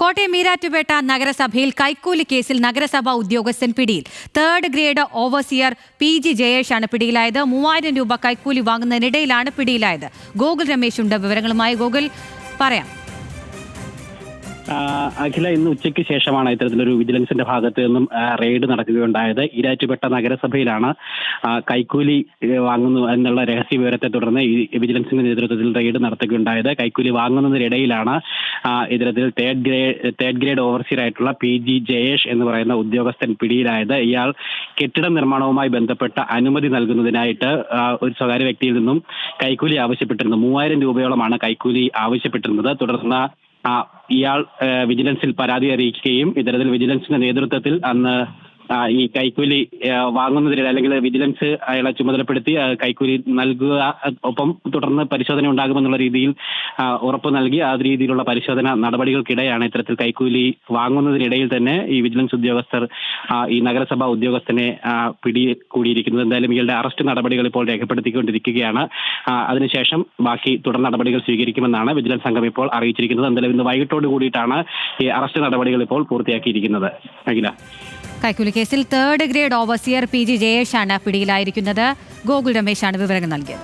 കോട്ടയം ഈരാറ്റുപേട്ട നഗരസഭയിൽ കൈക്കൂലി കേസിൽ നഗരസഭാ ഉദ്യോഗസ്ഥൻ പിടിയിൽ. 3rd ഗ്രേഡ് ഓവർസിയർ PG ജയേഷാണ് പിടിയിലായത്. 3000 രൂപ കൈക്കൂലി വാങ്ങുന്നതിനിടയിലാണ് പിടിയിലായത്. ഗോകുൽ രമേശ് ഉണ്ട് വിവരങ്ങളുമായി. ഗോകുൽ, പറയാം. അഖില, ഇന്ന് ഉച്ചയ്ക്ക് ശേഷമാണ് ഇത്തരത്തിലൊരു വിജിലൻസിന്റെ ഭാഗത്ത് നിന്നും റെയ്ഡ് നടക്കുകയുണ്ടായത്. ഈരാറ്റുപേട്ട നഗരസഭയിലാണ് കൈക്കൂലി വാങ്ങുന്നു എന്നുള്ള രഹസ്യ വിവരത്തെ തുടർന്ന് ഈ വിജിലൻസിന്റെ നേതൃത്വത്തിൽ റെയ്ഡ് നടത്തുകയുണ്ടായത്. കൈക്കൂലി വാങ്ങുന്നതിനിടയിലാണ് ഇത്തരത്തിൽ തേർഡ് ഗ്രേഡ് ഓവർസിയർ ആയിട്ടുള്ള PG ജയേഷ് എന്ന് പറയുന്ന ഉദ്യോഗസ്ഥൻ പിടിയിലായത്. ഇയാൾ കെട്ടിട നിർമ്മാണവുമായി ബന്ധപ്പെട്ട അനുമതി നൽകുന്നതിനായിട്ട് ഒരു സ്വകാര്യ വ്യക്തിയിൽ നിന്നും കൈക്കൂലി ആവശ്യപ്പെട്ടിരുന്നു. 3000 രൂപയോളമാണ് കൈക്കൂലി ആവശ്യപ്പെട്ടിരുന്നത്. തുടർന്ന് ഇയാൾ വിജിലൻസിൽ പരാതി അറിയിക്കുകയും ഇത്തരത്തിൽ വിജിലൻസിന്റെ നേതൃത്വത്തിൽ അന്ന് ഈ കൈക്കൂലി വാങ്ങുന്നതിനിടെ അല്ലെങ്കിൽ വിജിലൻസ് അയാളെ ചുമതലപ്പെടുത്തി കൈക്കൂലി നൽകുക, ഒപ്പം തുടർന്ന് പരിശോധന ഉണ്ടാകുമെന്നുള്ള രീതിയിൽ ഉറപ്പ് നൽകി. ആ രീതിയിലുള്ള പരിശോധന നടപടികൾക്കിടെയാണ് ഇത്തരത്തിൽ കൈക്കൂലി വാങ്ങുന്നതിനിടയിൽ തന്നെ ഈ വിജിലൻസ് ഉദ്യോഗസ്ഥർ ഈ നഗരസഭാ ഉദ്യോഗസ്ഥനെ പിടികൂടിയിരിക്കുന്നത്. എന്തായാലും ഇയാളുടെ അറസ്റ്റ് നടപടികൾ ഇപ്പോൾ രേഖപ്പെടുത്തിക്കൊണ്ടിരിക്കുകയാണ്. അതിനുശേഷം ബാക്കി തുടർ നടപടികൾ സ്വീകരിക്കുമെന്നാണ് വിജിലൻസ് സംഘം ഇപ്പോൾ അറിയിച്ചിരിക്കുന്നത്. എന്തായാലും ഇന്ന് വൈകിട്ടോട് കൂടിയിട്ടാണ് ഈ അറസ്റ്റ് നടപടികൾ ഇപ്പോൾ പൂർത്തിയാക്കിയിരിക്കുന്നത്. അഖില, കൈക്കൂലി കേസിൽ 3rd ഗ്രേഡ് ഓവർസിയർ PG ജയേഷാണ് പിടിയിലായിരിക്കുന്നത്. ഗോകുൽ രമേശാണ് വിവരങ്ങൾ നൽകിയത്.